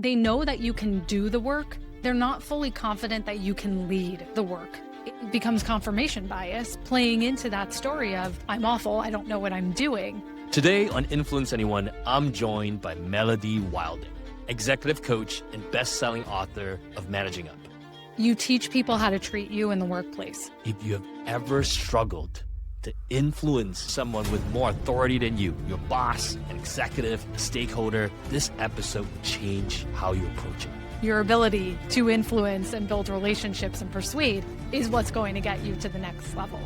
They know that you can do the work. They're not fully confident that you can lead the work. It becomes confirmation bias, playing into that story of, I'm awful, I don't know what I'm doing. Today on Influence Anyone, I'm joined by Melody Wilding, executive coach and best-selling author of Managing Up. You teach people how to treat you in the workplace. If you have ever struggled to influence someone with more authority than you, your boss, an executive, a stakeholder, this episode will change how you approach it. Your ability to influence and build relationships and persuade is what's going to get you to the next level.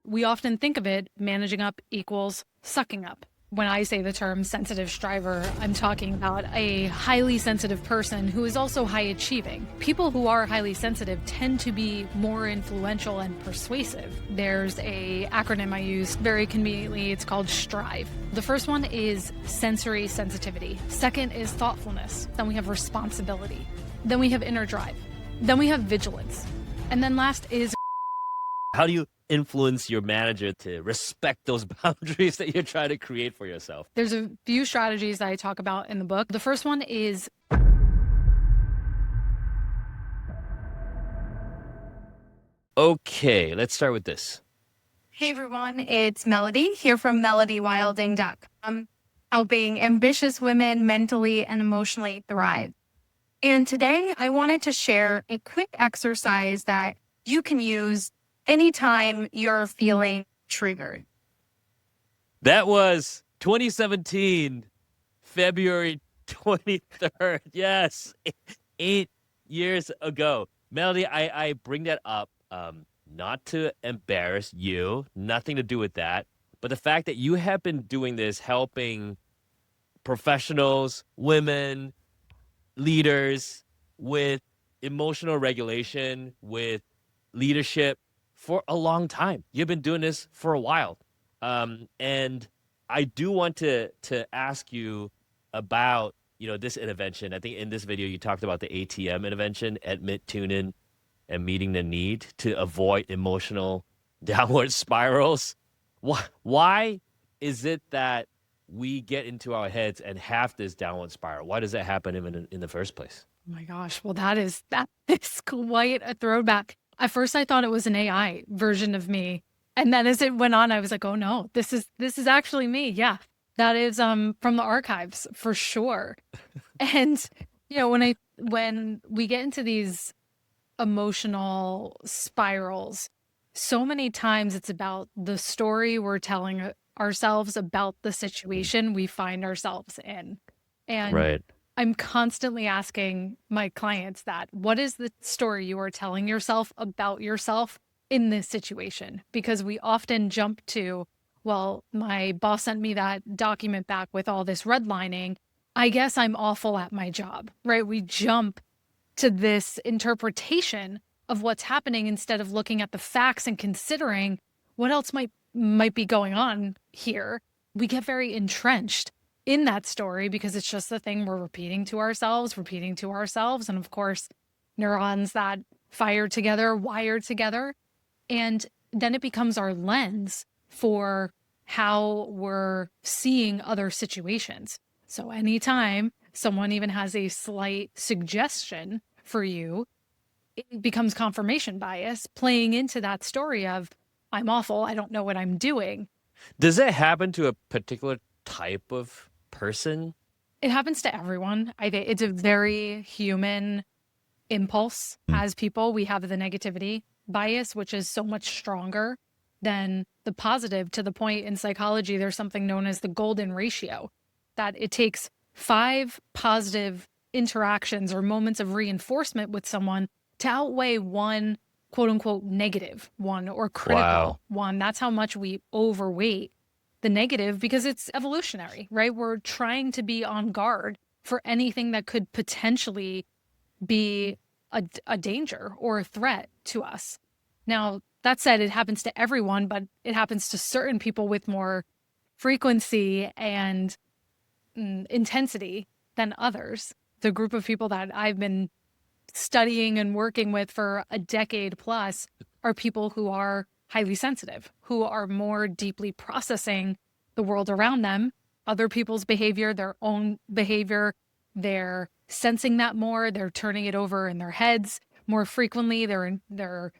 We often think of it, managing up equals sucking up. When I say the term sensitive striver, I'm talking about a highly sensitive person who is also high achieving. People who are highly sensitive tend to be more influential and persuasive. There's a acronym I use very conveniently. It's called STRIVE. The first one is sensory sensitivity. Second is thoughtfulness. Then we have responsibility. Then we have inner drive. Then we have vigilance. And then last is... How do you influence your manager to respect those boundaries that you're trying to create for yourself? There's a few strategies that I talk about in the book. The first one is... Okay, let's start with this. Hey everyone, it's Melody here from melodywilding.com, helping ambitious women mentally and emotionally thrive. And today I wanted to share a quick exercise that you can use anytime you're feeling triggered. That was 2017, February 23rd. Yes, 8 years ago. Melody, I bring that up not to embarrass you, nothing to do with that, but the fact that you have been doing this, helping professionals, women, leaders with emotional regulation, with leadership, for a long time. You've been doing this for a while. And I do want to ask you about, this intervention. I think in this video, you talked about the ATM intervention, admit, tune in, and meeting the need to avoid emotional downward spirals. Why is it that we get into our heads and have this downward spiral? Why does that happen in the first place? Oh my gosh. Well, that is quite a throwback. At first, I thought it was an AI version of me. And then as it went on, I was like, oh no, this is actually me. Yeah, that is from the archives for sure. And, when we get into these emotional spirals, so many times it's about the story we're telling ourselves about the situation we find ourselves in. And right. I'm constantly asking my clients that, what is the story you are telling yourself about yourself in this situation? Because we often jump to, well, my boss sent me that document back with all this redlining. I guess I'm awful at my job, right? We jump to this interpretation of what's happening instead of looking at the facts and considering what else might be going on here. We get very entrenched in that story because it's just the thing we're repeating to ourselves. And of course, neurons that fire together, wire together. And then it becomes our lens for how we're seeing other situations. So anytime someone even has a slight suggestion for you, it becomes confirmation bias, playing into that story of, I'm awful, I don't know what I'm doing. Does that happen to a particular type of person? It happens to everyone. I think it's a very human impulse. As people, we have the negativity bias, which is so much stronger than the positive, to the point in psychology, there's something known as the golden ratio, that it takes 5 positive interactions or moments of reinforcement with someone to outweigh one quote unquote negative one or critical one. That's how much we overweight the negative because it's evolutionary, right? We're trying to be on guard for anything that could potentially be a danger or a threat to us. Now, that said, it happens to everyone, but it happens to certain people with more frequency and intensity than others. The group of people that I've been studying and working with for a decade plus are people who are highly sensitive, who are more deeply processing the world around them, other people's behavior, their own behavior, They're sensing that more. They're turning it over in their heads more frequently. They're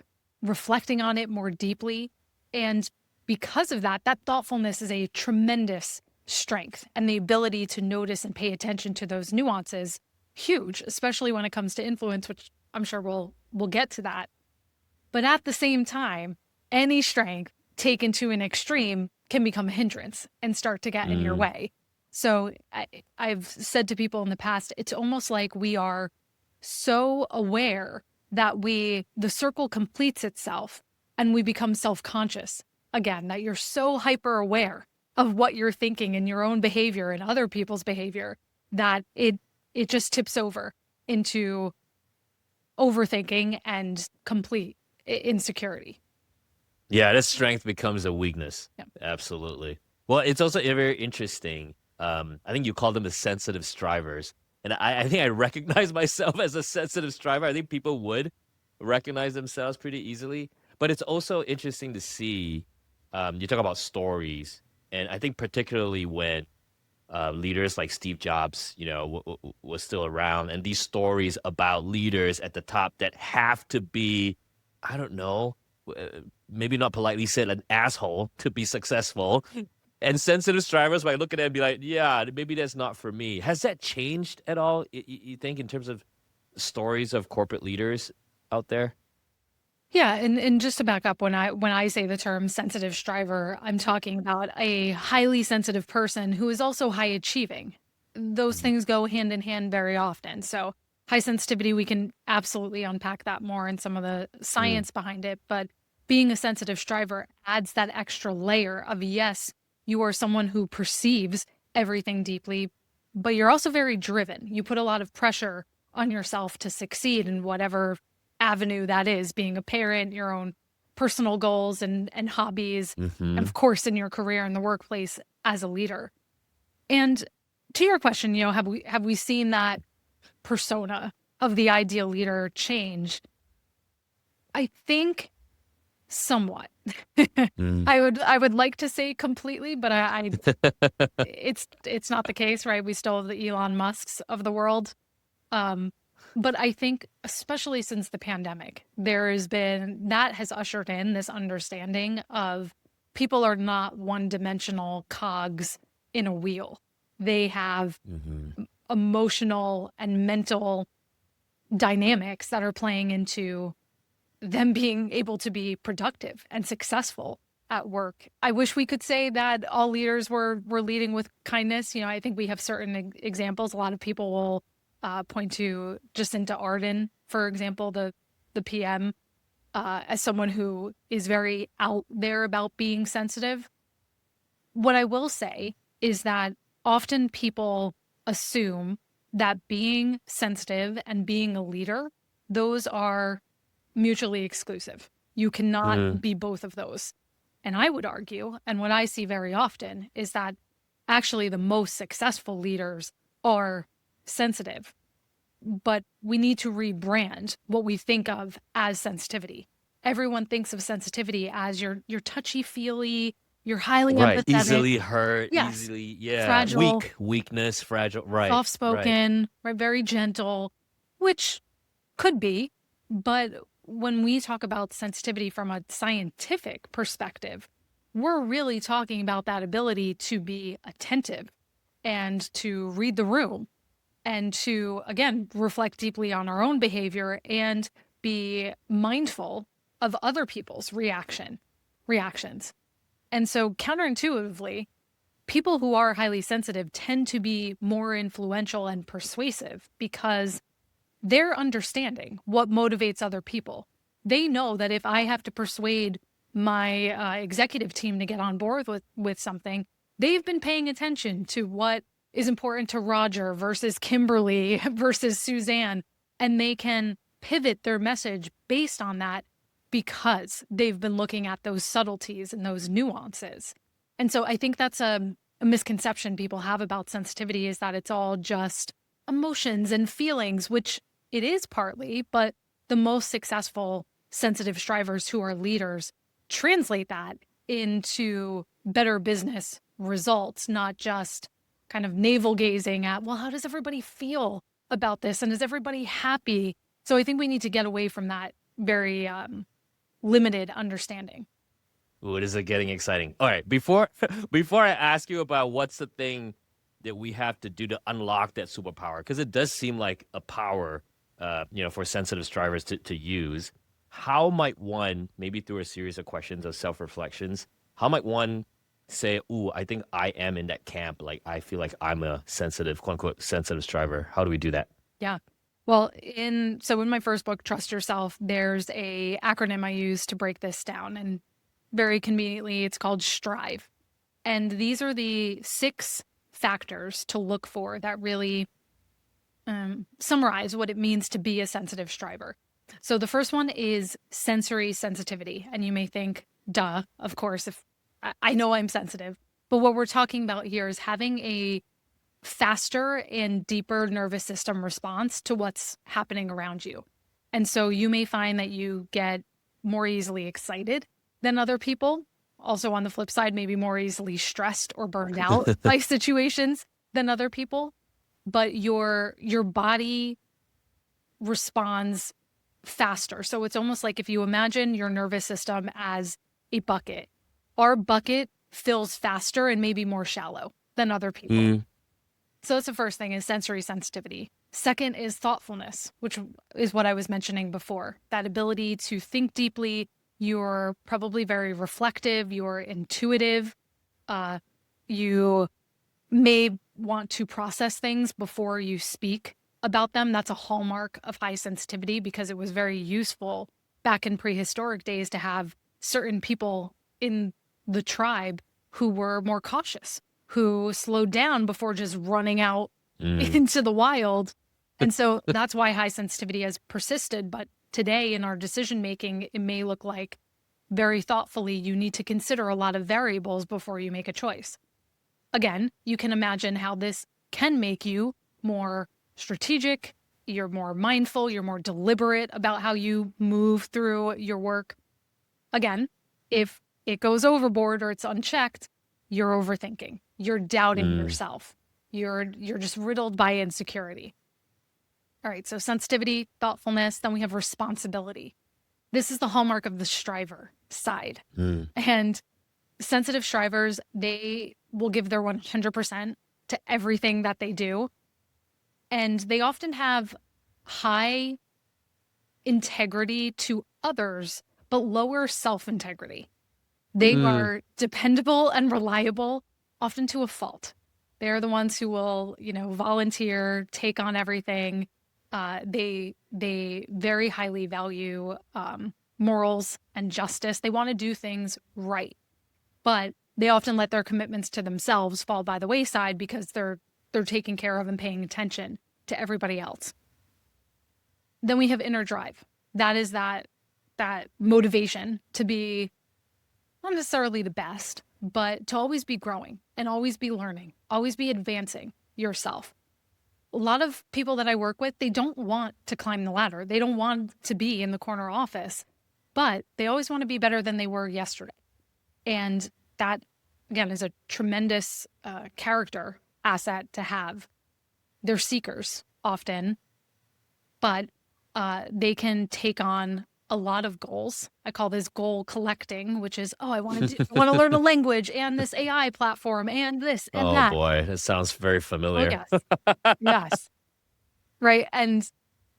reflecting on it more deeply. And because of that, that thoughtfulness is a tremendous strength, and the ability to notice and pay attention to those nuances, huge, especially when it comes to influence, which I'm sure we'll get to that. But at the same time, any strength taken to an extreme can become a hindrance and start to get in your way. So I've said to people in the past, it's almost like we are so aware that the circle completes itself and we become self-conscious. Again, that you're so hyper aware of what you're thinking and your own behavior and other people's behavior that it just tips over into overthinking and complete insecurity. Yeah, that strength becomes a weakness. Yeah. Absolutely. Well, it's also very interesting. I think you call them the sensitive strivers. And I think I recognize myself as a sensitive striver. I think people would recognize themselves pretty easily. But it's also interesting to see, you talk about stories. And I think particularly when leaders like Steve Jobs, was still around, and these stories about leaders at the top that have to be, I don't know, maybe not politely said, an asshole to be successful. And sensitive strivers might look at it and be like, yeah, maybe that's not for me. Has that changed at all, you think, in terms of stories of corporate leaders out there? Yeah, and just to back up, when I say the term sensitive striver, I'm talking about a highly sensitive person who is also high achieving. Those things go hand in hand very often. So high sensitivity, we can absolutely unpack that more and some of the science behind it. But being a sensitive striver adds that extra layer of, yes, you are someone who perceives everything deeply, but you're also very driven. You put a lot of pressure on yourself to succeed in whatever avenue that is, being a parent, your own personal goals and hobbies, and of course in your career in the workplace as a leader. And to your question, have we seen that persona of the ideal leader change? I think somewhat. I would like to say completely, but it's not the case, right? We still have the Elon Musks of the world. But I think, especially since the pandemic, that has ushered in this understanding of people are not one-dimensional cogs in a wheel. They have emotional and mental dynamics that are playing into them being able to be productive and successful at work. I wish we could say that all leaders were leading with kindness. I think we have certain examples. A lot of people will point to Jacinta Ardern, for example, the PM, as someone who is very out there about being sensitive. What I will say is that often people assume that being sensitive and being a leader, those are mutually exclusive. You cannot be both of those. And I would argue, and what I see very often, is that actually the most successful leaders are sensitive. But we need to rebrand what we think of as sensitivity. Everyone thinks of sensitivity as you're touchy-feely, you're highly Right. empathetic. Easily hurt, Yes. easily, yeah. Fragile. Weakness, fragile, right. Soft-spoken, right, very gentle, which could be. But when we talk about sensitivity from a scientific perspective, we're really talking about that ability to be attentive and to read the room and to, again, reflect deeply on our own behavior and be mindful of other people's reactions. And so counterintuitively, people who are highly sensitive tend to be more influential and persuasive because they're understanding what motivates other people. They know that if I have to persuade my executive team to get on board with something, they've been paying attention to what is important to Roger versus Kimberly versus Suzanne, and they can pivot their message based on that because they've been looking at those subtleties and those nuances. And so I think that's a misconception people have about sensitivity, is that it's all just emotions and feelings, which it is partly, but the most successful sensitive strivers who are leaders translate that into better business results, not just kind of navel gazing at, well, how does everybody feel about this? And is everybody happy? So I think we need to get away from that very limited understanding. Ooh, it is getting exciting. All right, before before I ask you about what's the thing that we have to do to unlock that superpower, because it does seem like a power, for sensitive strivers to use. How might one, maybe through a series of questions of self reflections, how might one say, "Ooh, I think I am in that camp. Like I feel like I'm a sensitive, quote unquote, sensitive striver." How do we do that? Yeah. Well, in my first book, Trust Yourself, there's a acronym I use to break this down, and very conveniently, it's called STRIVE. And these are the 6 factors to look for that really summarize what it means to be a sensitive striver. So the first one is sensory sensitivity. And you may think, duh, of course, if I know I'm sensitive. But what we're talking about here is having a faster and deeper nervous system response to what's happening around you. And so you may find that you get more easily excited than other people. Also, on the flip side, maybe more easily stressed or burned out by situations than other people. But your body responds faster. So it's almost like if you imagine your nervous system as a bucket, our bucket fills faster and maybe more shallow than other people. Mm. So that's the first thing, is sensory sensitivity. Second is thoughtfulness, which is what I was mentioning before. That ability to think deeply. You're probably very reflective. You're intuitive. You may want to process things before you speak about them. That's a hallmark of high sensitivity, because it was very useful back in prehistoric days to have certain people in the tribe who were more cautious, who slowed down before just running out into the wild. And so that's why high sensitivity has persisted. But today in our decision making, it may look like very thoughtfully you need to consider a lot of variables before you make a choice. Again, you can imagine how this can make you more strategic, you're more mindful, you're more deliberate about how you move through your work. Again, if it goes overboard or it's unchecked, you're overthinking. You're doubting yourself. You're just riddled by insecurity. All right, so sensitivity, thoughtfulness, then we have responsibility. This is the hallmark of the striver side. And sensitive strivers, they will give their 100% to everything that they do. And they often have high integrity to others, but lower self-integrity. They are dependable and reliable, often to a fault. They're the ones who will, volunteer, take on everything. They very highly value morals and justice. They want to do things right, but they often let their commitments to themselves fall by the wayside because they're taking care of and paying attention to everybody else. Then we have inner drive. That is that motivation to be not necessarily the best, but to always be growing and always be learning, always be advancing yourself. A lot of people that I work with, they don't want to climb the ladder. They don't want to be in the corner office, but they always want to be better than they were yesterday. And that, again, is a tremendous character asset to have. They're seekers often, but they can take on a lot of goals. I call this goal collecting, which is, I want to learn a language and this AI platform and this and that. Oh boy, that sounds very familiar. Oh, yes. Yes. Right. And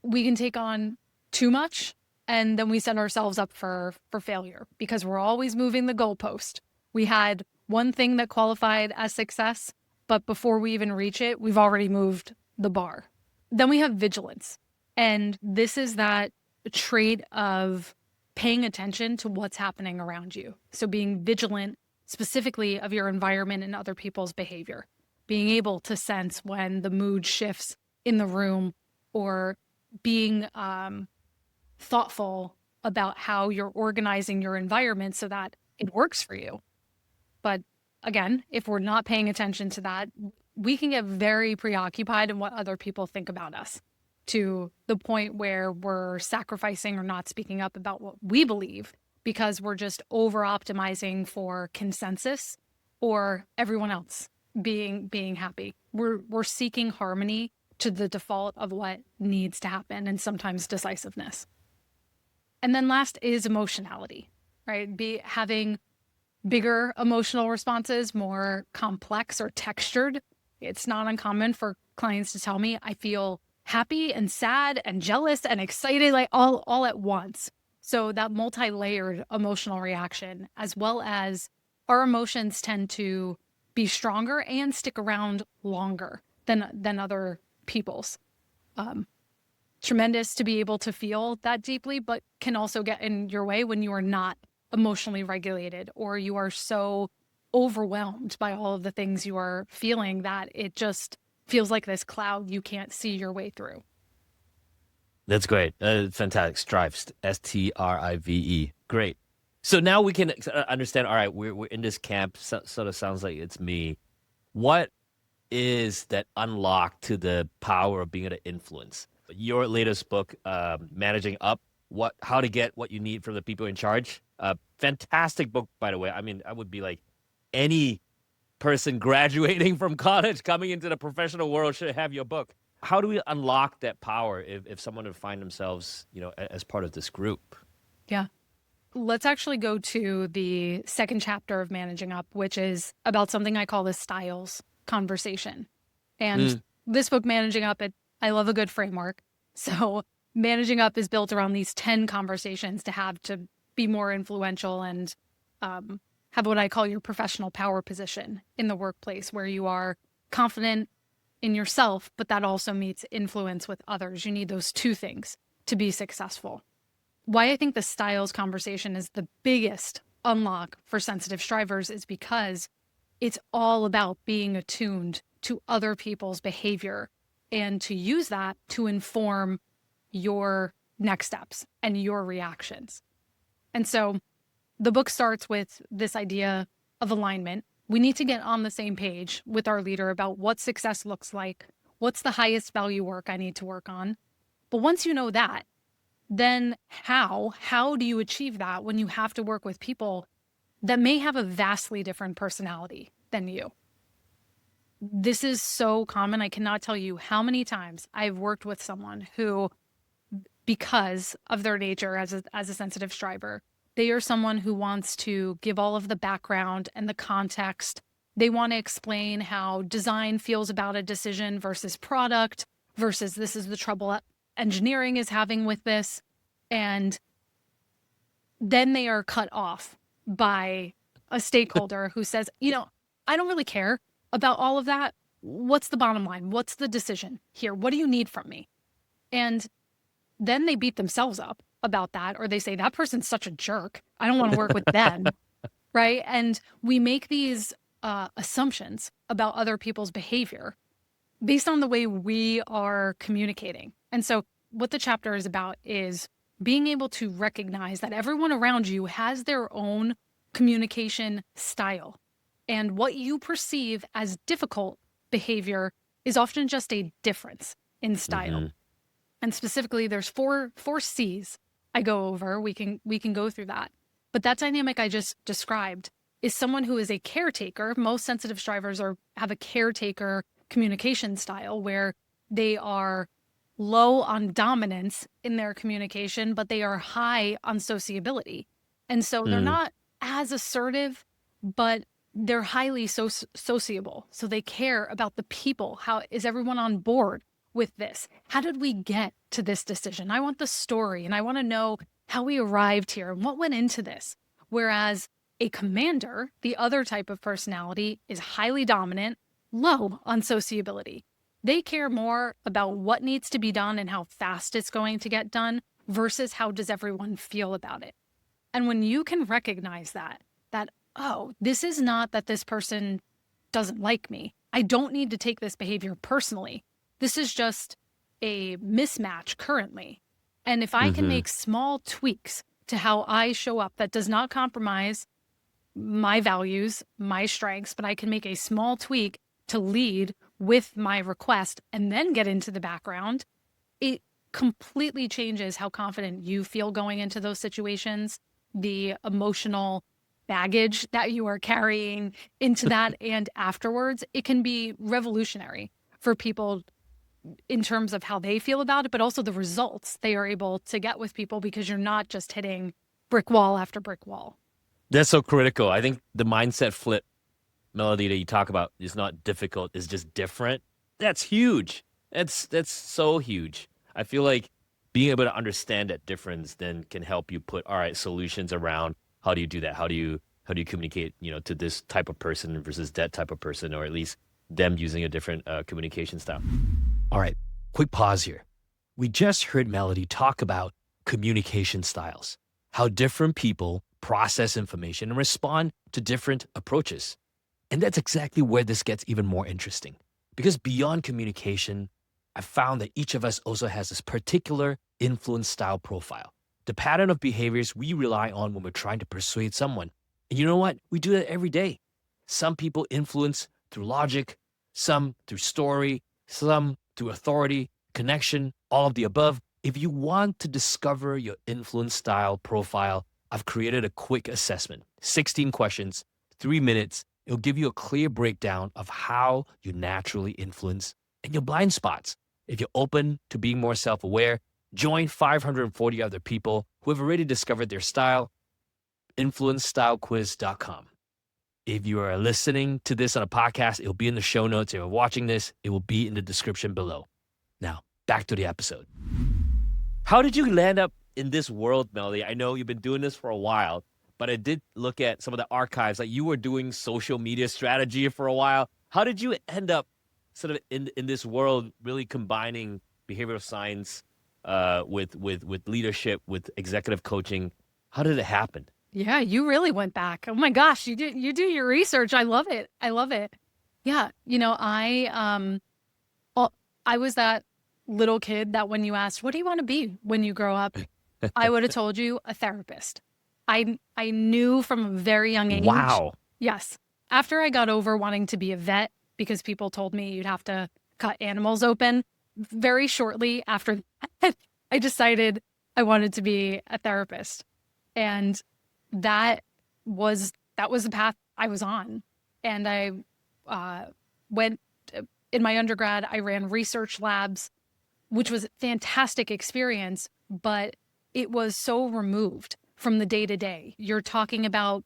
we can take on too much, and then we set ourselves up for failure because we're always moving the goalpost. We had one thing that qualified as success, but before we even reach it, we've already moved the bar. Then we have vigilance. And this is that trait of paying attention to what's happening around you. So being vigilant specifically of your environment and other people's behavior, being able to sense when the mood shifts in the room, or being thoughtful about how you're organizing your environment so that it works for you. But again, if we're not paying attention to that, we can get very preoccupied in what other people think about us, to the point where we're sacrificing or not speaking up about what we believe because we're just over optimizing for consensus or everyone else being happy. We're seeking harmony to the default of what needs to happen, and sometimes decisiveness. And then last is emotionality, right? Having bigger emotional responses, more complex or textured. It's not uncommon for clients to tell me, I feel happy and sad and jealous and excited, like all at once. So that multi-layered emotional reaction, as well as our emotions tend to be stronger and stick around longer than other people's. Tremendous to be able to feel that deeply, but can also get in your way when you are not emotionally regulated, or you are so overwhelmed by all of the things you are feeling that it just feels like this cloud you can't see your way through. That's great. Fantastic. Strive. STRIVE. Great. So now we can understand. All right, we're in this camp. Sort of sounds like it's me. What is that unlock to the power of being able to influence? Your latest book, Managing Up, how to get what you need from the people in charge. Fantastic book, by the way. I mean, I would be like, any person graduating from college coming into the professional world should have your book. How do we unlock that power if someone would find themselves, as part of this group? Yeah. Let's actually go to the second chapter of Managing Up, which is about something I call the styles conversation. And this book, Managing Up, I love a good framework. So Managing Up is built around these 10 conversations to have to be more influential and have what I call your professional power position in the workplace, where you are confident in yourself, but that also meets influence with others. You need those two things to be successful. Why I think the styles conversation is the biggest unlock for sensitive strivers is because it's all about being attuned to other people's behavior and to use that to inform your next steps and your reactions. And so the book starts with this idea of alignment. We need to get on the same page with our leader about what success looks like, what's the highest value work I need to work on. But once you know that, then how do you achieve that when you have to work with people that may have a vastly different personality than you? This is so common. I cannot tell you how many times I've worked with someone who, because of their nature as a sensitive striver, they are someone who wants to give all of the background and the context. They want to explain how design feels about a decision versus product versus this is the trouble engineering is having with this. And then they are cut off by a stakeholder who says, I don't really care about all of that. What's the bottom line? What's the decision here? What do you need from me? And then they beat themselves up about that, or they say, that person's such a jerk. I don't want to work with them. Right. And we make these assumptions about other people's behavior based on the way we are communicating. And so what the chapter is about is being able to recognize that everyone around you has their own communication style. And what you perceive as difficult behavior is often just a difference in style. And specifically, there's four C's I go over. We can go through that. But that dynamic I just described is someone who is a caretaker. Most sensitive strivers have a caretaker communication style where they are low on dominance in their communication, but they are high on sociability. And so they're not as assertive, but they're highly sociable. So they care about the people. How is everyone on board with this? How did we get to this decision? I want the story, and I want to know how we arrived here and what went into this. Whereas a commander, the other type of personality, is highly dominant, low on sociability. They care more about what needs to be done and how fast it's going to get done versus how does everyone feel about it. And when you can recognize that, oh, this is not that this person doesn't like me. I don't need to take this behavior personally. This is just a mismatch currently. And if I can make small tweaks to how I show up that does not compromise my values, my strengths, but I can make a small tweak to lead with my request and then get into the background, it completely changes how confident you feel going into those situations, the emotional baggage that you are carrying into that and afterwards, it can be revolutionary for people in terms of how they feel about it, but also the results they are able to get with people because you're not just hitting brick wall after brick wall. That's so critical. I think the mindset flip, Melody, that you talk about is not difficult, it's just different. That's huge. That's so huge. I feel like being able to understand that difference then can help you put all right solutions around how do you do that? How do you communicate, to this type of person versus that type of person, or at least them using a different communication style. All right, quick pause here. We just heard Melody talk about communication styles, how different people process information and respond to different approaches. And that's exactly where this gets even more interesting. Because beyond communication, I found that each of us also has this particular influence style profile, the pattern of behaviors we rely on when we're trying to persuade someone. And you know what? We do that every day. Some people influence through logic, some through story, some through authority, connection, all of the above. If you want to discover your influence style profile, I've created a quick assessment, 16 questions, 3 minutes. It'll give you a clear breakdown of how you naturally influence and your blind spots. If you're open to being more self-aware, join 540 other people who have already discovered their style, influencestylequiz.com. If you are listening to this on a podcast, it'll be in the show notes. If you're watching this, it will be in the description below. Now, back to the episode. How did you land up in this world, Melody? I know you've been doing this for a while, but I did look at some of the archives. Like, you were doing social media strategy for a while. How did you end up sort of in this world, really combining behavioral science with leadership, with executive coaching? How did it happen? Yeah, you really went back. Oh my gosh, you do your research. I love it. I love it. Yeah, I was that little kid that when you asked, what do you want to be when you grow up? I would have told you a therapist. I knew from a very young age. Wow. Yes. After I got over wanting to be a vet because people told me you'd have to cut animals open, very shortly after that, I decided I wanted to be a therapist. And that was the path I was on. And I went in my undergrad, I ran research labs, which was a fantastic experience, but it was so removed from the day to day. You're talking about,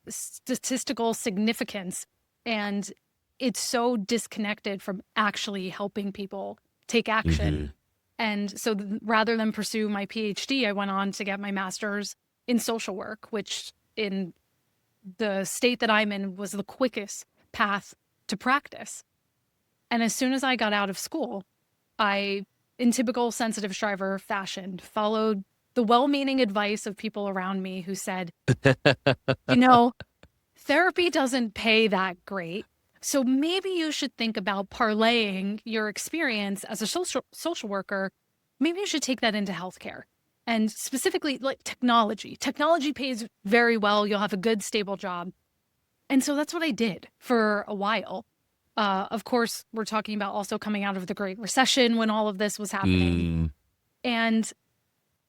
statistical significance, and it's so disconnected from actually helping people take action. Mm-hmm. And so rather than pursue my PhD, I went on to get my master's in social work, which in the state that I'm in was the quickest path to practice. And as soon as I got out of school, I, in typical sensitive striver fashion, followed the well-meaning advice of people around me who said, therapy doesn't pay that great. So maybe you should think about parlaying your experience as a social worker. Maybe you should take that into healthcare. And specifically, like technology. Technology pays very well. You'll have a good, stable job. And so that's what I did for a while. Of course, we're talking about also coming out of the Great Recession when all of this was happening. And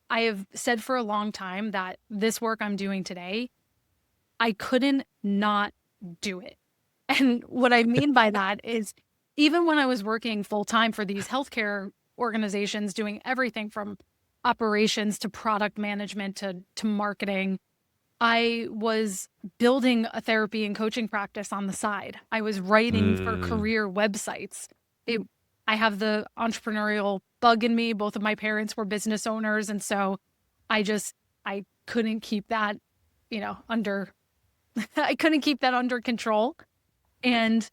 I have said for a long time that this work I'm doing today, I couldn't not do it. And what I mean by that is even when I was working full-time for these healthcare organizations, doing everything from operations to product management to marketing, I was building a therapy and coaching practice on the side. I was writing for career websites. I have the entrepreneurial bug in me. Both of my parents were business owners. And so I couldn't keep that, I couldn't keep that under control. And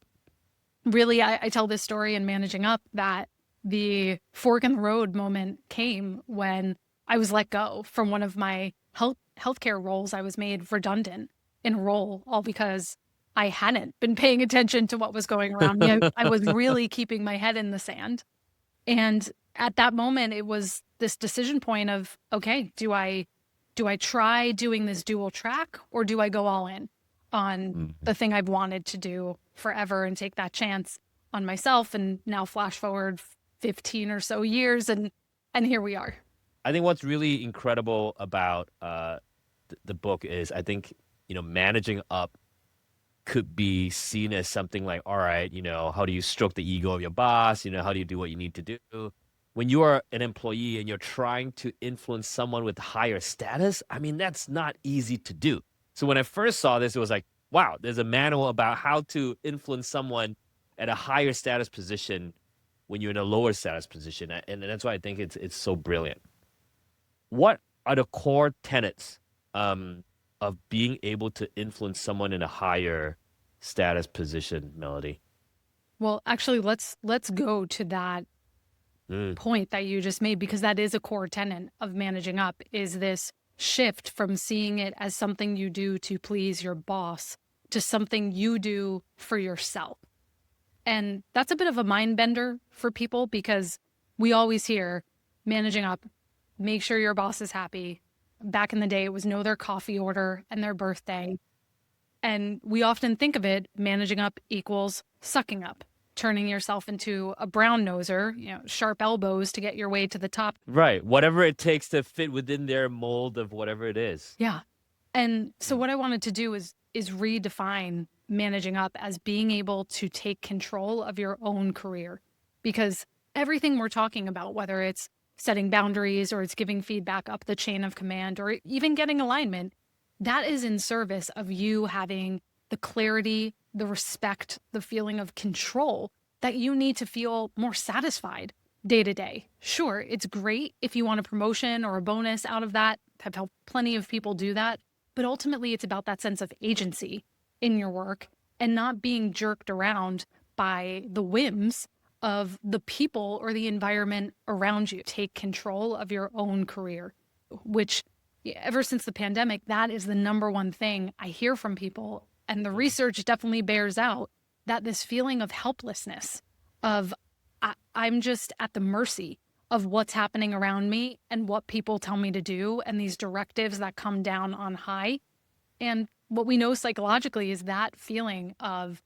really, I tell this story in Managing Up that the fork in the road moment came when I was let go from one of my healthcare roles. I was made redundant in a role, all because I hadn't been paying attention to what was going around me. I was really keeping my head in the sand. And at that moment, it was this decision point of, okay, do I try doing this dual track, or do I go all in on the thing I've wanted to do forever and take that chance on myself? And now flash forward 15 or so years, and here we are. I think what's really incredible about the book is, I think managing up could be seen as something like, all right, how do you stroke the ego of your boss? How do you do what you need to do? When you are an employee and you're trying to influence someone with higher status, I mean, that's not easy to do. So when I first saw this, it was like, wow, there's a manual about how to influence someone at a higher status position when you're in a lower status position. And that's why I think it's so brilliant. What are the core tenets of being able to influence someone in a higher status position, Melody? Well, actually, let's go to that point that you just made, because that is a core tenet of managing up, is this shift from seeing it as something you do to please your boss to something you do for yourself. And that's a bit of a mind bender for people, because we always hear managing up, make sure your boss is happy. Back in the day, it was know their coffee order and their birthday. And we often think of it, managing up equals sucking up, turning yourself into a brown noser, sharp elbows to get your way to the top. Right. Whatever it takes to fit within their mold of whatever it is. Yeah. And so what I wanted to do is redefine managing up as being able to take control of your own career. Because everything we're talking about, whether it's setting boundaries or it's giving feedback up the chain of command or even getting alignment, that is in service of you having the clarity, the respect, the feeling of control that you need to feel more satisfied day to day. Sure, it's great if you want a promotion or a bonus out of that. I've helped plenty of people do that. But ultimately, it's about that sense of agency in your work and not being jerked around by the whims of the people or the environment around you. Take control of your own career, which ever since the pandemic, that is the number one thing I hear from people. And the research definitely bears out that this feeling of helplessness, of I'm just at the mercy of what's happening around me and what people tell me to do and these directives that come down on high. And what we know psychologically is that feeling of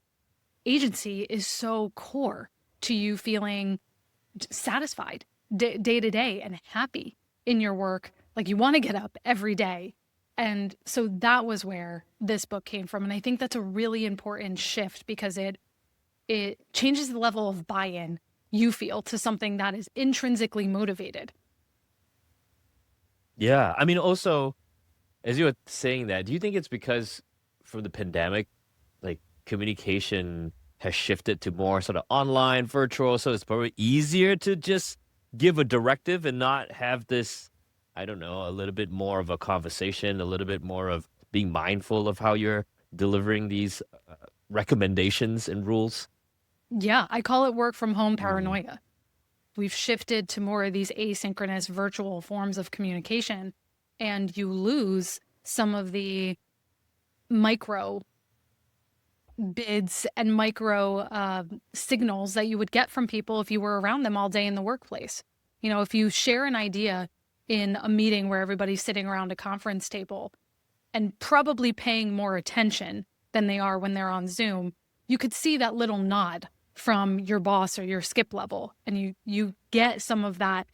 agency is so core to you feeling satisfied day to day and happy in your work. Like you want to get up every day. And so that was where this book came from. And I think that's a really important shift, because it changes the level of buy-in you feel to something that is intrinsically motivated. Yeah. I mean, also, as you were saying that, do you think it's because from the pandemic, like communication has shifted to more sort of online, virtual, so it's probably easier to just give a directive and not have this, I don't know, a little bit more of a conversation, a little bit more of being mindful of how you're delivering these recommendations and rules? Yeah, I call it work from home paranoia. We've shifted to more of these asynchronous virtual forms of communication, and you lose some of the micro bids and micro signals that you would get from people if you were around them all day in the workplace. If you share an idea in a meeting where everybody's sitting around a conference table and probably paying more attention than they are when they're on Zoom, you could see that little nod from your boss or your skip level, and you get some of that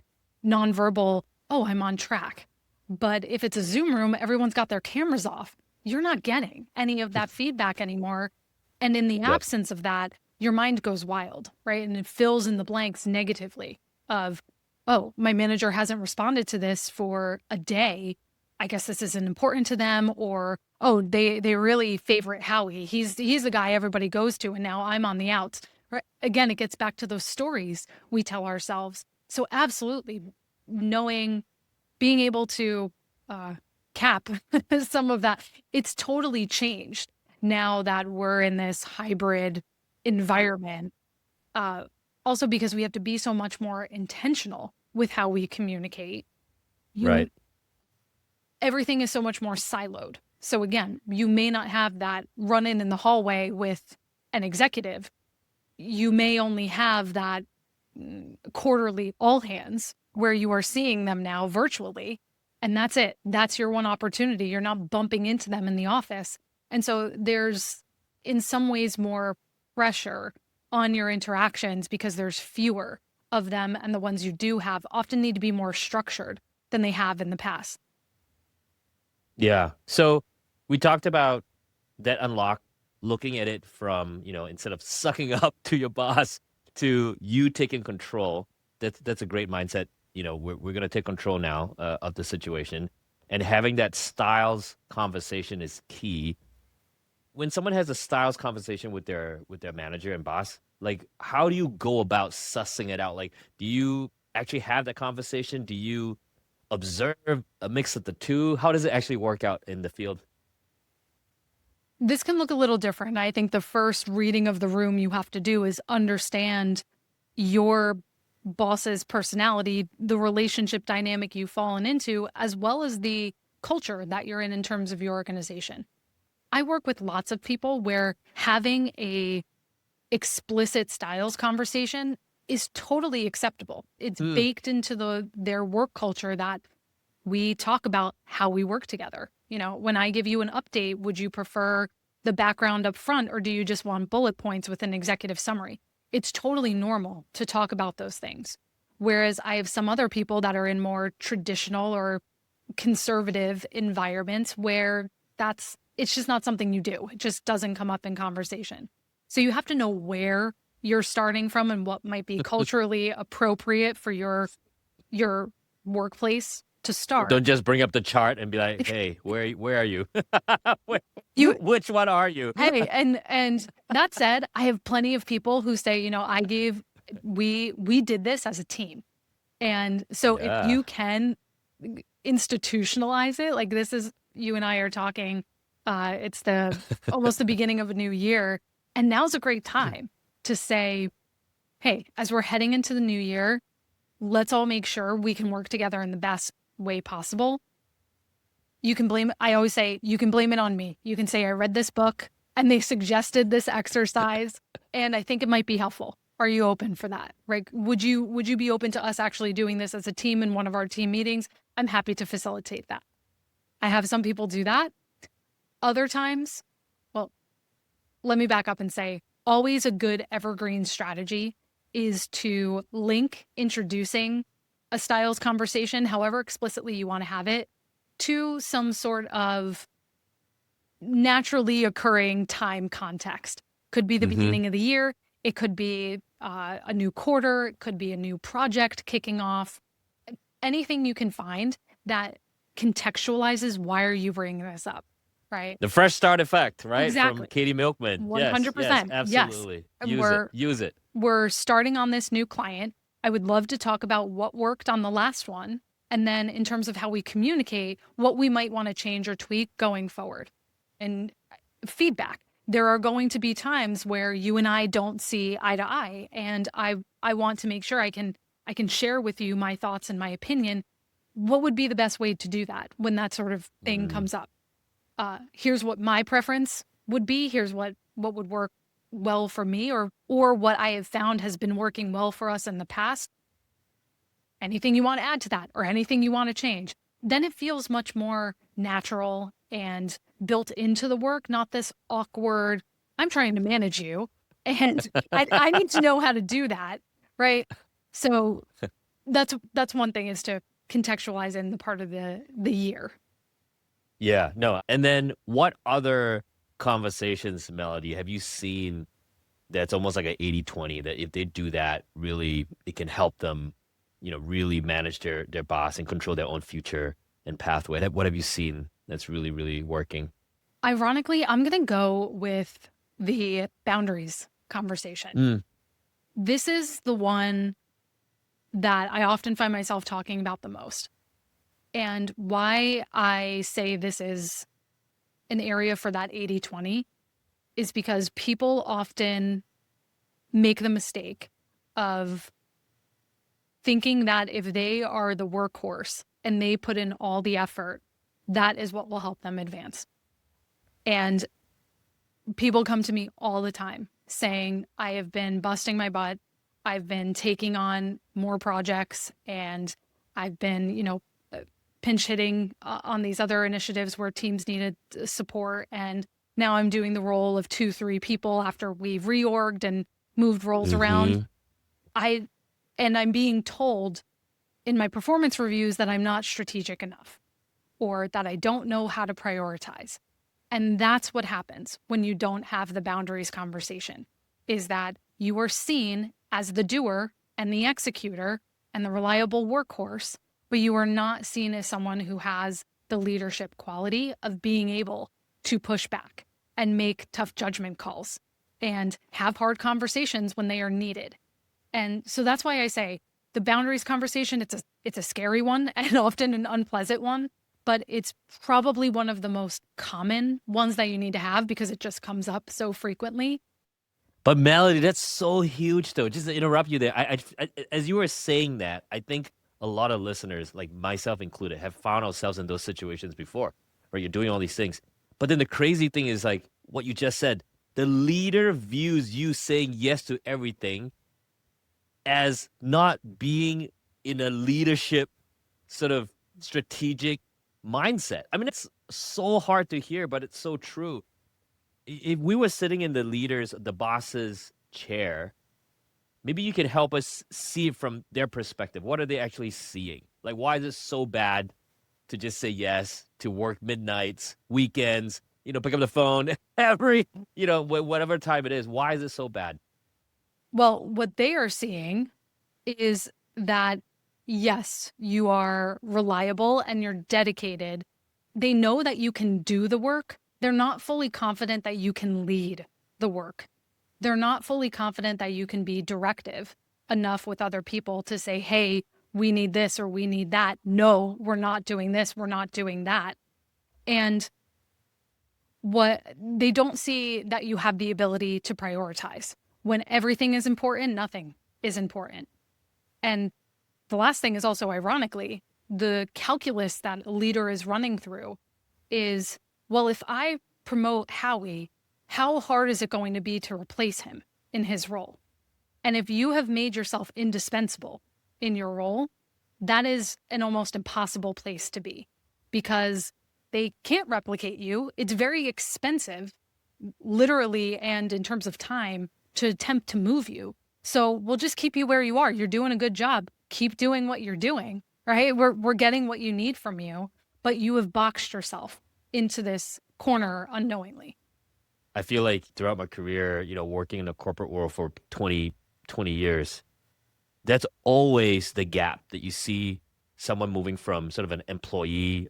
nonverbal, oh, I'm on track. But if it's a Zoom room, everyone's got their cameras off. You're not getting any of that feedback anymore. And in the absence of that, your mind goes wild, right? And it fills in the blanks negatively of, oh, my manager hasn't responded to this for a day. I guess this isn't important to them. Or, oh, they really favorite Howie. He's the guy everybody goes to, and now I'm on the outs. Right? Again, it gets back to those stories we tell ourselves. So absolutely, being able to cap some of that, it's totally changed now that we're in this hybrid environment. Also because we have to be so much more intentional with how we communicate. Right. Everything is so much more siloed. So again, you may not have that run-in in the hallway with an executive. You may only have that quarterly all hands where you are seeing them now virtually. And that's it. That's your one opportunity. You're not bumping into them in the office. And so there's in some ways more pressure on your interactions because there's fewer of them. And the ones you do have often need to be more structured than they have in the past. Yeah. So We talked about that unlock, looking at it from, instead of sucking up to your boss to you taking control. That's a great mindset. We're gonna take control now of the situation, and having that styles conversation is key. When someone has a styles conversation with their manager and boss, like how do you go about sussing it out? Like, do you actually have that conversation? Do you observe a mix of the two? How does it actually work out in the field? This can look a little different. I think the first reading of the room you have to do is understand your boss's personality, the relationship dynamic you've fallen into, as well as the culture that you're in terms of your organization. I work with lots of people where having a explicit styles conversation is totally acceptable. It's baked into their work culture that we talk about how we work together. When I give you an update, would you prefer the background up front, or do you just want bullet points with an executive summary? It's totally normal to talk about those things. Whereas I have some other people that are in more traditional or conservative environments where it's just not something you do. It just doesn't come up in conversation. So you have to know where you're starting from and what might be culturally appropriate for your workplace to start. Don't just bring up the chart and be like, "Hey, where are you? Which one are you?" Hey, and that said, I have plenty of people who say, we did this as a team. And so if you can institutionalize it, like this is, you and I are talking, it's almost the beginning of a new year. And now's a great time to say, hey, as we're heading into the new year, let's all make sure we can work together in the best way possible. I always say, you can blame it on me. You can say, I read this book and they suggested this exercise and I think it might be helpful. Are you open for that? Right? Would you be open to us actually doing this as a team in one of our team meetings? I'm happy to facilitate that. I have some people do that. Other times, well, let me back up and say, always a good evergreen strategy is to link introducing a styles conversation, however explicitly you want to have it, to some sort of naturally occurring time context. Could be the beginning of the year. It could be a new quarter. It could be a new project kicking off. Anything you can find that contextualizes why are you bringing this up, right? The fresh start effect, right? Exactly. From Katie Milkman. 100%. Yes, absolutely. Yes. Use it. We're starting on this new client. I would love to talk about what worked on the last one. And then in terms of how we communicate, what we might want to change or tweak going forward. And feedback. There are going to be times where you and I don't see eye to eye. And I want to make sure I can share with you my thoughts and my opinion. What would be the best way to do that when that sort of thing comes up? Here's what my preference would be. Here's what would work well for me, or what I have found has been working well for us in the past. Anything you want to add to that or anything you want to change, then it feels much more natural and built into the work, not this awkward, I'm trying to manage you and I need to know how to do that, right? So that's one thing, is to contextualize in the part of the year. Yeah, no. And then what other conversations, Melody, have you seen that's almost like an 80-20, that if they do that, really it can help them, really manage their boss and control their own future and pathway? What have you seen that's really, really working? Ironically, I'm going to go with the boundaries conversation. This is the one that I often find myself talking about the most. And why I say this is an area for that 80-20 is because people often make the mistake of thinking that if they are the workhorse and they put in all the effort, that is what will help them advance. And people come to me all the time saying, I have been busting my butt. I've been taking on more projects, and I've been, pinch hitting on these other initiatives where teams needed support. And now I'm doing the role of 2-3 people after we've reorged and moved roles around. I'm being told in my performance reviews that I'm not strategic enough, or that I don't know how to prioritize. And that's what happens when you don't have the boundaries conversation, is that you are seen as the doer and the executor and the reliable workhorse, but you are not seen as someone who has the leadership quality of being able to push back and make tough judgment calls and have hard conversations when they are needed. And so that's why I say the boundaries conversation, it's a scary one and often an unpleasant one, but it's probably one of the most common ones that you need to have because it just comes up so frequently. But Melody, that's so huge, though. Just to interrupt you there, as you were saying that, I think a lot of listeners, like myself included, have found ourselves in those situations before, where you're doing all these things. But then the crazy thing is, like what you just said, the leader views you saying yes to everything as not being in a leadership sort of strategic mindset. I mean, it's so hard to hear, but it's so true. If we were sitting in the boss's chair, maybe you can help us see it from their perspective. What are they actually seeing? Like, why is it so bad to just say yes to work midnights, weekends, pick up the phone every, whatever time it is? Why is it so bad? Well, what they are seeing is that, yes, you are reliable and you're dedicated. They know that you can do the work. They're not fully confident that you can lead the work. They're not fully confident that you can be directive enough with other people to say, hey, we need this or we need that. No, we're not doing this. We're not doing that. And what they don't see that you have the ability to prioritize. When everything is important, nothing is important. And the last thing is also, ironically, the calculus that a leader is running through is, well, if I promote Howie, how hard is it going to be to replace him in his role? And if you have made yourself indispensable in your role, that is an almost impossible place to be because they can't replicate you. It's very expensive, literally, and in terms of time, to attempt to move you. So we'll just keep you where you are. You're doing a good job. Keep doing what you're doing, right? We're getting what you need from you, but you have boxed yourself into this corner unknowingly. I feel like throughout my career, working in the corporate world for 20 years, that's always the gap that you see someone moving from sort of an employee,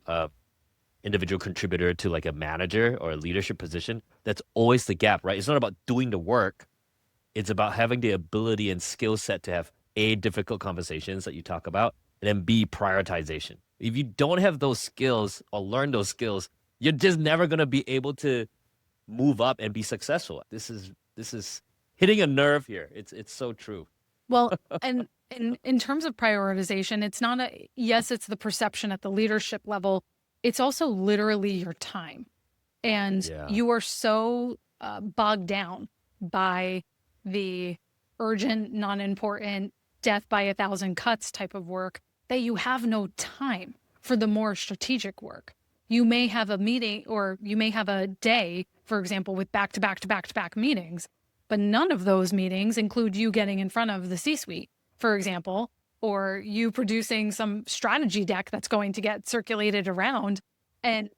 individual contributor to like a manager or a leadership position. That's always the gap, right? It's not about doing the work. It's about having the ability and skill set to have A, difficult conversations that you talk about, and then B, prioritization. If you don't have those skills or learn those skills, you're just never going to be able to move up and be successful. This is hitting a nerve here. It's so true. Well, and in terms of prioritization, it's not yes, it's the perception at the leadership level. It's also literally your time. And you are so bogged down by the urgent, non-important, death by 1,000 cuts type of work that you have no time for the more strategic work. You may have a meeting or you may have a day, for example, with back-to-back meetings, but none of those meetings include you getting in front of the C-suite, for example, or you producing some strategy deck that's going to get circulated around. And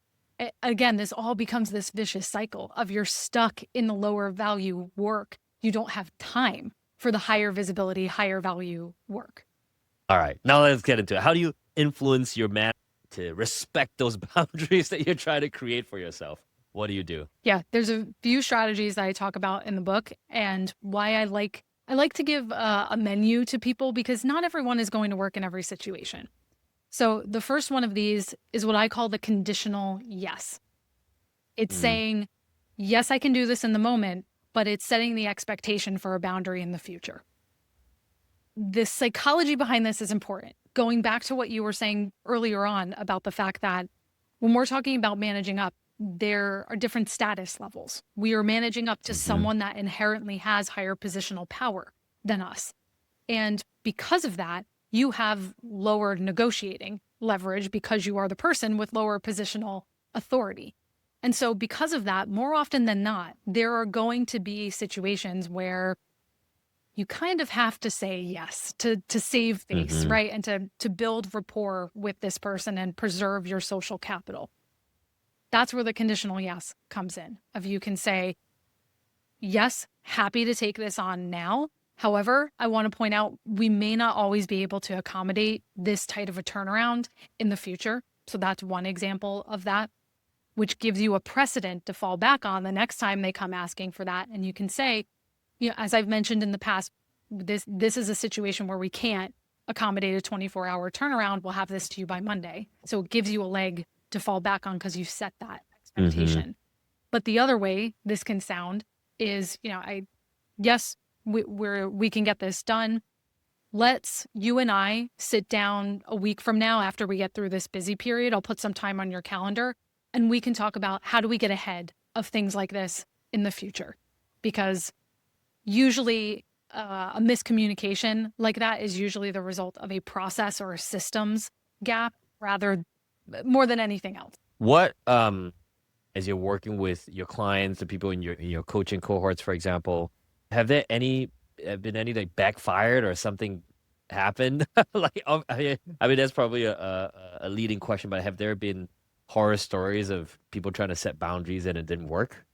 again, this all becomes this vicious cycle of you're stuck in the lower value work. You don't have time for the higher visibility, higher value work. All right, now let's get into it. How do you influence your man to respect those boundaries that you're trying to create for yourself? What do you do? Yeah, there's a few strategies that I talk about in the book, and why I like to give a menu to people because not everyone is going to work in every situation. So the first one of these is what I call the conditional yes. It's saying, yes, I can do this in the moment, but it's setting the expectation for a boundary in the future. The psychology behind this is important. Going back to what you were saying earlier on about the fact that when we're talking about managing up, there are different status levels. We are managing up to someone that inherently has higher positional power than us. And because of that, you have lower negotiating leverage because you are the person with lower positional authority. And so because of that, more often than not, there are going to be situations where you kind of have to say yes to save face, right? And to build rapport with this person and preserve your social capital. That's where the conditional yes comes in. Of you can say, yes, happy to take this on now. However, I want to point out we may not always be able to accommodate this tight of a turnaround in the future. So that's one example of that, which gives you a precedent to fall back on the next time they come asking for that. And you can say, as I've mentioned in the past, this is a situation where we can't accommodate a 24-hour turnaround. We'll have this to you by Monday. So it gives you a leg to fall back on because you set that expectation. But the other way this can sound is, yes, we can get this done. Let's you and I sit down a week from now after we get through this busy period. I'll put some time on your calendar and we can talk about how do we get ahead of things like this in the future. Because usually a miscommunication like that is usually the result of a process or a systems gap more than anything else. What, as you're working with your clients, the people in your coaching cohorts, for example, have there been any like backfired or something happened? Like, I mean, that's probably a leading question, but have there been horror stories of people trying to set boundaries and it didn't work?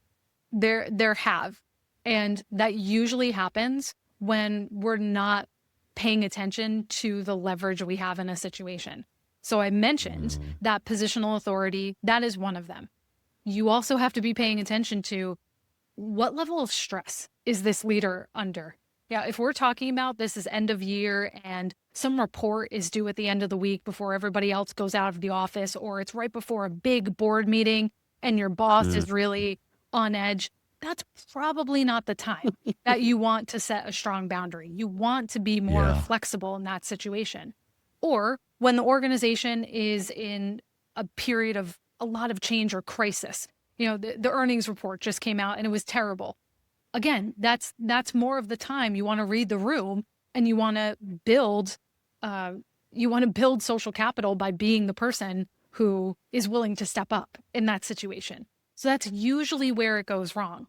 There have, and that usually happens when we're not paying attention to the leverage we have in a situation. So I mentioned that positional authority, that is one of them. You also have to be paying attention to what level of stress is this leader under? Yeah, if we're talking about this is end of year and some report is due at the end of the week before everybody else goes out of the office, or it's right before a big board meeting and your boss is really on edge, that's probably not the time that you want to set a strong boundary. You want to be more flexible in that situation. Or when the organization is in a period of a lot of change or crisis. The earnings report just came out and it was terrible. Again, that's more of the time you want to read the room and you want to build social capital by being the person who is willing to step up in that situation. So that's usually where it goes wrong.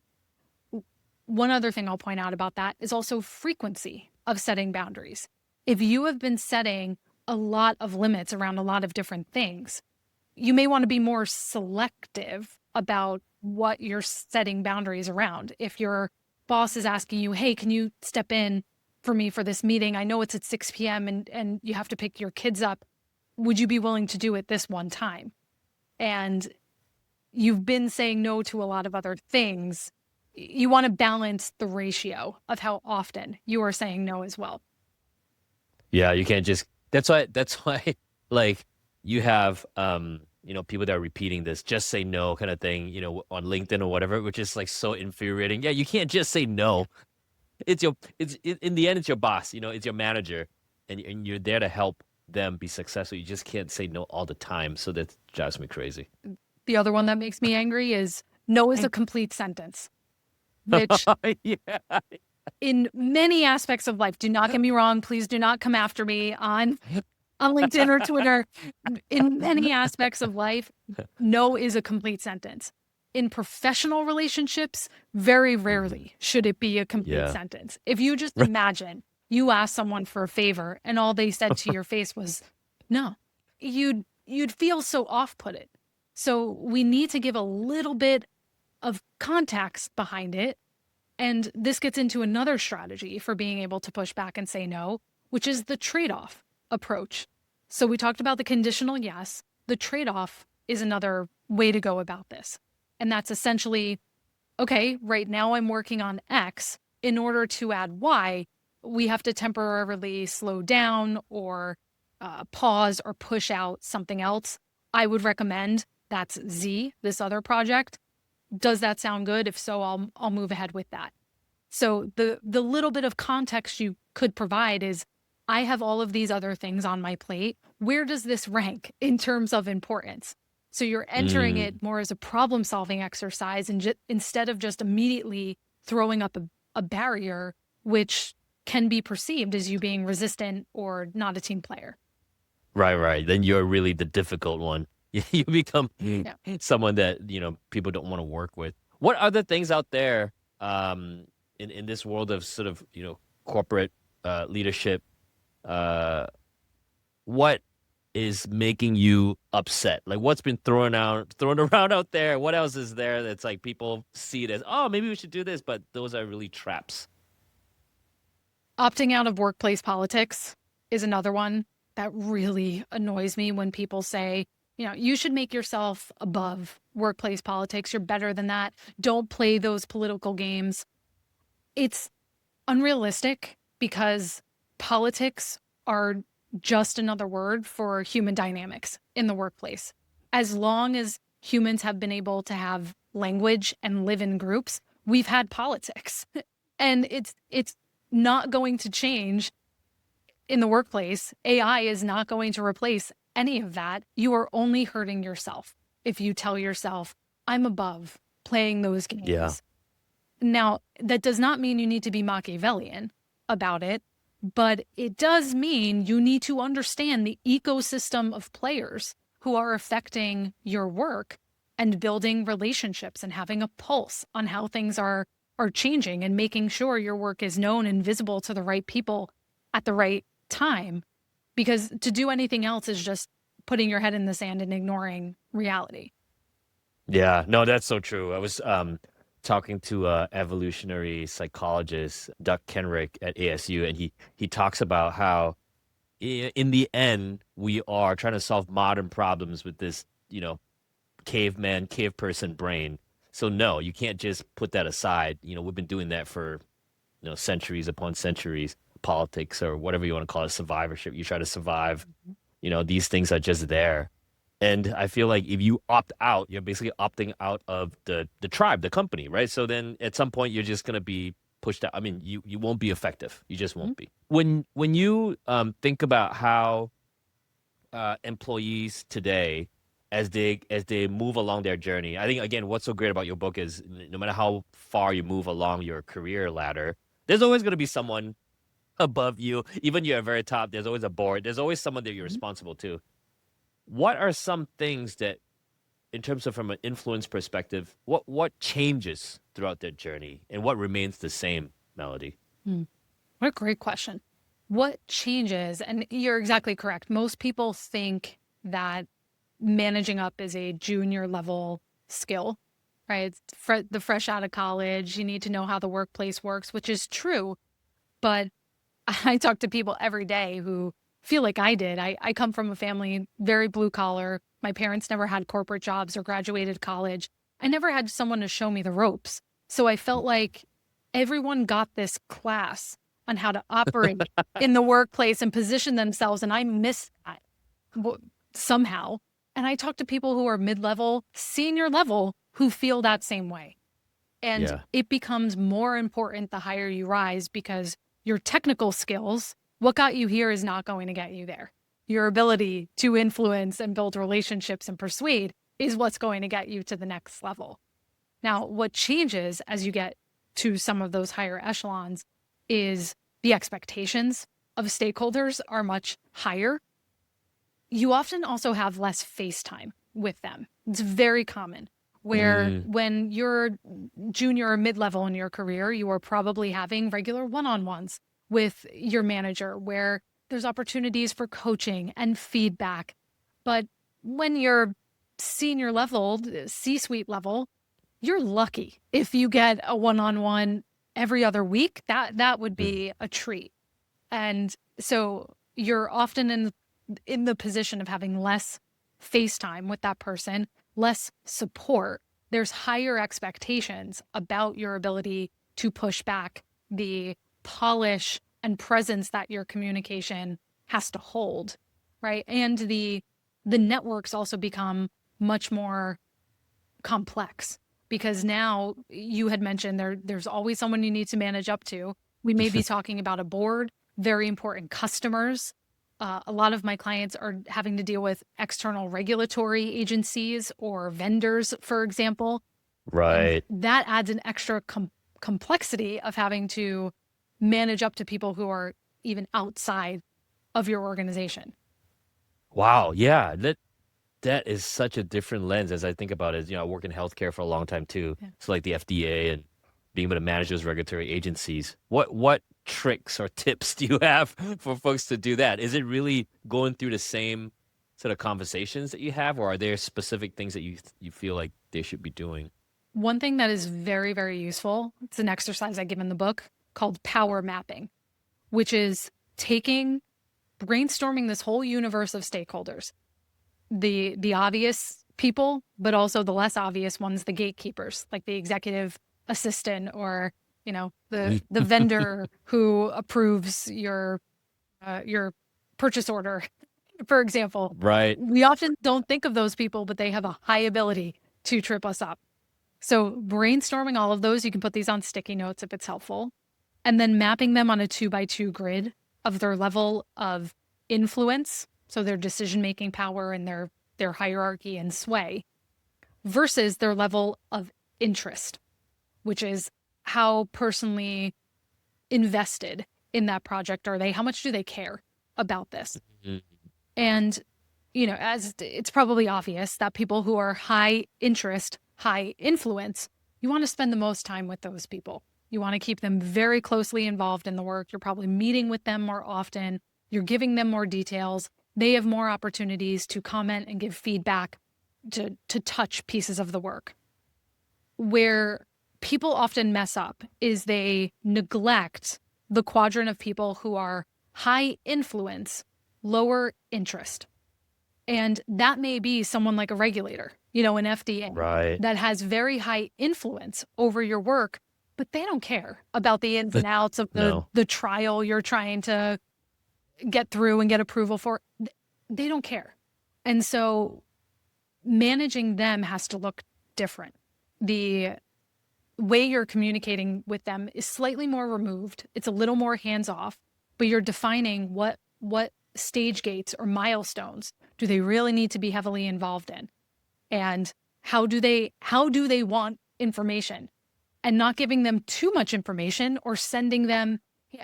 One other thing I'll point out about that is also frequency of setting boundaries. If you have been setting a lot of limits around a lot of different things, you may want to be more selective about what you're setting boundaries around. If your boss is asking you, hey, can you step in for me for this meeting? I know it's at 6 p.m. and you have to pick your kids up. Would you be willing to do it this one time? And you've been saying no to a lot of other things. You want to balance the ratio of how often you are saying no as well. Yeah, you can't just, that's why like you have, people that are repeating this, just say no kind of thing, on LinkedIn or whatever, which is like so infuriating. Yeah, you can't just say no. In the end, it's your boss, it's your manager, and you're there to help them be successful. You just can't say no all the time. So that drives me crazy. The other one that makes me angry is no is a complete sentence, which in many aspects of life, do not get me wrong, please do not come after me on LinkedIn or Twitter. In many aspects of life, no is a complete sentence. In professional relationships, very rarely should it be a complete sentence. If you just imagine you asked someone for a favor and all they said to your face was no, you'd feel so off-putted. So we need to give a little bit of context behind it. And this gets into another strategy for being able to push back and say no, which is the trade-off approach. So we talked about the conditional yes. The trade-off is another way to go about this. And that's essentially, okay, right now I'm working on X. In order to add Y, we have to temporarily slow down or pause or push out something else. I would recommend that's Z, this other project. Does that sound good? If so, I'll move ahead with that. So the little bit of context you could provide is, I have all of these other things on my plate. Where does this rank in terms of importance? So you're entering it more as a problem-solving exercise and instead of just immediately throwing up a barrier, which can be perceived as you being resistant or not a team player. Right. Then you're really the difficult one. You become someone that, people don't want to work with. What other things out there in this world of sort of, corporate leadership, what is making you upset? Like what's been thrown around out there? What else is there that's like people see it as, oh, maybe we should do this, but those are really traps. Opting out of workplace politics is another one that really annoys me when people say, you should make yourself above workplace politics. You're better than that. Don't play those political games. It's unrealistic because politics are just another word for human dynamics in the workplace. As long as humans have been able to have language and live in groups, we've had politics. And it's not going to change in the workplace. AI is not going to replace any of that. You are only hurting yourself if you tell yourself, I'm above playing those games. Yeah. Now, that does not mean you need to be Machiavellian about it, but it does mean you need to understand the ecosystem of players who are affecting your work and building relationships and having a pulse on how things are changing and making sure your work is known and visible to the right people at the right time. Because to do anything else is just putting your head in the sand and ignoring reality. Yeah, no, that's so true. I was talking to evolutionary psychologist Doug Kenrick at ASU, and he talks about how in the end we are trying to solve modern problems with this, cave person brain. So no, you can't just put that aside. We've been doing that for centuries upon centuries. Politics or whatever you want to call it, survivorship. You try to survive. These things are just there. And I feel like if you opt out, you're basically opting out of the tribe, the company, right? So then at some point you're just going to be pushed out. I mean, you won't be effective. You just won't be. When you think about how employees today, as they move along their journey, I think again, what's so great about your book is no matter how far you move along your career ladder, there's always going to be someone above you. Even you're at very top, there's always a board. There's always someone that you're responsible to. What are some things that, in terms of from an influence perspective, what changes throughout their journey and what remains the same, Melody? What a great question. What changes? And you're exactly correct. Most people think that managing up is a junior level skill, right? It's the fresh out of college. You need to know how the workplace works, which is true. But I talk to people every day who feel like I did. I come from a family, very blue collar. My parents never had corporate jobs or graduated college. I never had someone to show me the ropes. So I felt like everyone got this class on how to operate in the workplace and position themselves. And I missed that somehow. And I talk to people who are mid-level, senior level, who feel that same way. And it becomes more important the higher you rise because your technical skills, what got you here is not going to get you there. Your ability to influence and build relationships and persuade is what's going to get you to the next level. Now, what changes as you get to some of those higher echelons is the expectations of stakeholders are much higher. You often also have less face time with them. It's very common where when you're junior or mid-level in your career, you are probably having regular one-on-ones with your manager where there's opportunities for coaching and feedback. But when you're senior level, C-suite level, you're lucky if you get a one-on-one every other week. That would be a treat. And so you're often in the position of having less face time with that person, less support. There's higher expectations about your ability to push back the polish and presence that your communication has to hold, right? And the networks also become much more complex because now you had mentioned there's always someone you need to manage up to. We may be talking about a board, very important customers. A lot of my clients are having to deal with external regulatory agencies or vendors, for example. Right. And that adds an extra complexity of having to manage up to people who are even outside of your organization. Wow. Yeah. That is such a different lens as I think about it. I work in healthcare for a long time too. Yeah. So like the FDA and being able to manage those regulatory agencies. What tricks or tips do you have for folks to do that? Is it really going through the same sort of conversations that you have, or are there specific things that you feel like they should be doing? One thing that is very, very useful, it's an exercise I give in the book called power mapping, which is brainstorming this whole universe of stakeholders, the obvious people, but also the less obvious ones, the gatekeepers, like the executive assistant or, the vendor who approves your purchase order, for example. Right. We often don't think of those people, but they have a high ability to trip us up. So brainstorming all of those, you can put these on sticky notes if it's helpful, and then mapping them on a 2x2 grid of their level of influence, so their decision-making power and their hierarchy and sway, versus their level of interest, which is how personally invested in that project are they? How much do they care about this? Mhm. And, as it's probably obvious that people who are high interest, high influence, you want to spend the most time with those people. You want to keep them very closely involved in the work. You're probably meeting with them more often. You're giving them more details. They have more opportunities to comment and give feedback, to touch pieces of the work. Where people often mess up is they neglect the quadrant of people who are high influence, lower interest. And that may be someone like a regulator, an FDA, Right. that has very high influence over your work, but they don't care about the ins and outs of No. the trial you're trying to get through and get approval for. They don't care. And so managing them has to look different. The way you're communicating with them is slightly more removed. It's a little more hands-off, but you're defining what stage gates or milestones do they really need to be heavily involved in, and how do they want information, and not giving them too much information or sending them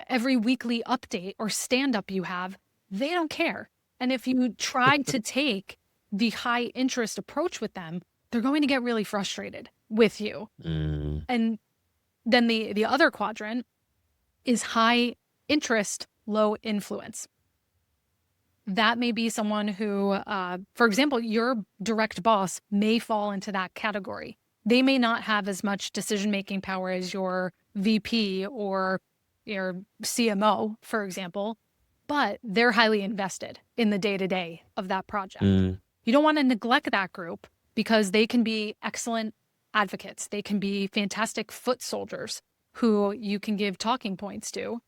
every weekly update or stand-up you have. They don't care. And if you try to take the high interest approach with them, they're going to get really frustrated with you. Mm. And then the other quadrant is high interest, low influence. That may be someone who, for example, your direct boss may fall into that category. They may not have as much decision-making power as your VP or your CMO, for example, but they're highly invested in the day-to-day of that project. Mm. You don't want to neglect that group because they can be excellent advocates. They can be fantastic foot soldiers who you can give talking points to,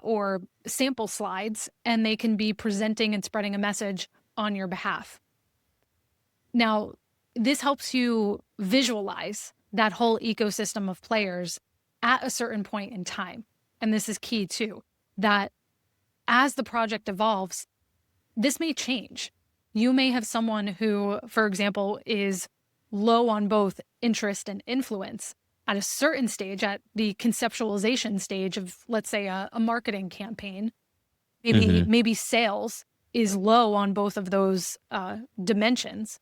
or sample slides, and they can be presenting and spreading a message on your behalf. Now, this helps you visualize that whole ecosystem of players at a certain point in time. And this is key too, that as the project evolves, this may change. You may have someone who, for example, is low on both interest and influence at a certain stage, at the conceptualization stage of, let's say, a marketing campaign. Maybe sales is low on both of those dimensions.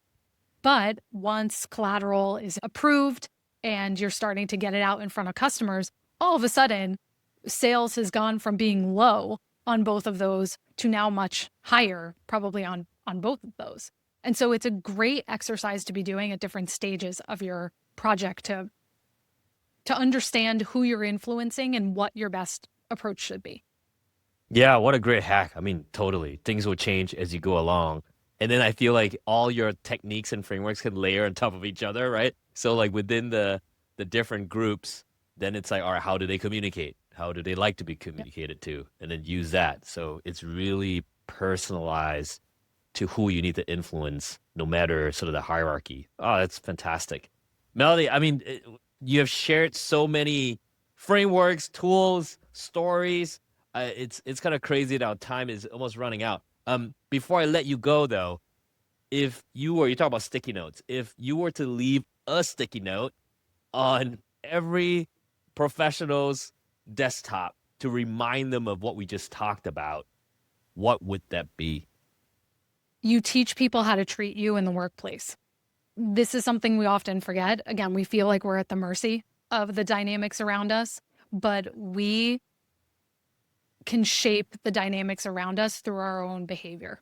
But once collateral is approved and you're starting to get it out in front of customers, all of a sudden, sales has gone from being low on both of those to now much higher, probably on both of those. And so it's a great exercise to be doing at different stages of your project to understand who you're influencing and what your best approach should be. Yeah, what a great hack. I mean, totally. Things will change as you go along. And then I feel like all your techniques and frameworks can layer on top of each other, right? So like within the different groups, then it's like, all right, how do they communicate? How do they like to be communicated to? And then use that. So it's really personalized to who you need to influence, no matter sort of the hierarchy. Oh, that's fantastic. Melody, I mean, you have shared so many frameworks, tools, stories. It's kind of crazy that our time is almost running out. Before I let you go, though, if you talk about sticky notes, if you were to leave a sticky note on every professional's desktop to remind them of what we just talked about, what would that be? You teach people how to treat you in the workplace. This is something we often forget. Again, we feel like we're at the mercy of the dynamics around us, but we can shape the dynamics around us through our own behavior.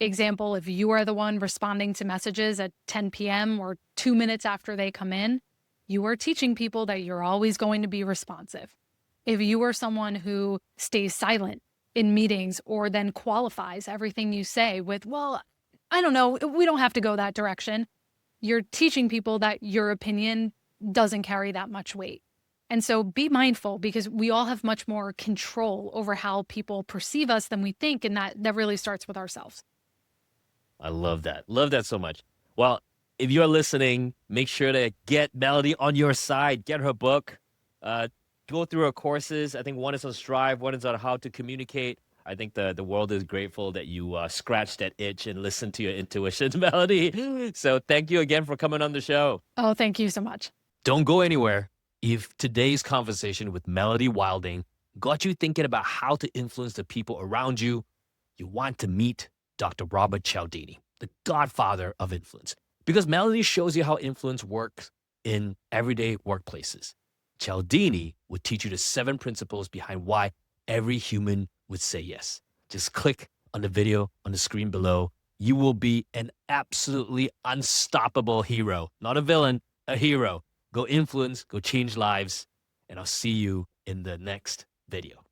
Example, if you are the one responding to messages at 10 p.m. or 2 minutes after they come in, you are teaching people that you're always going to be responsive. If you are someone who stays silent in meetings or then qualifies everything you say with, well, I don't know, we don't have to go that direction, you're teaching people that your opinion doesn't carry that much weight. And so be mindful, because we all have much more control over how people perceive us than we think. And that really starts with ourselves. I love that. Love that so much. Well, if you're listening, make sure to get Melody on your side. Get her book. Go through her courses. I think one is on Strive, one is on how to communicate. I think the world is grateful that you scratched that itch and listened to your intuition, Melody. So thank you again for coming on the show. Oh, thank you so much. Don't go anywhere. If today's conversation with Melody Wilding got you thinking about how to influence the people around you, you want to meet Dr. Robert Cialdini, the godfather of influence, because Melody shows you how influence works in everyday workplaces. Cialdini would teach you the 7 principles behind why every human would say yes. Just click on the video on the screen below. You will be an absolutely unstoppable hero, not a villain, a hero. Go influence, go change lives, and I'll see you in the next video.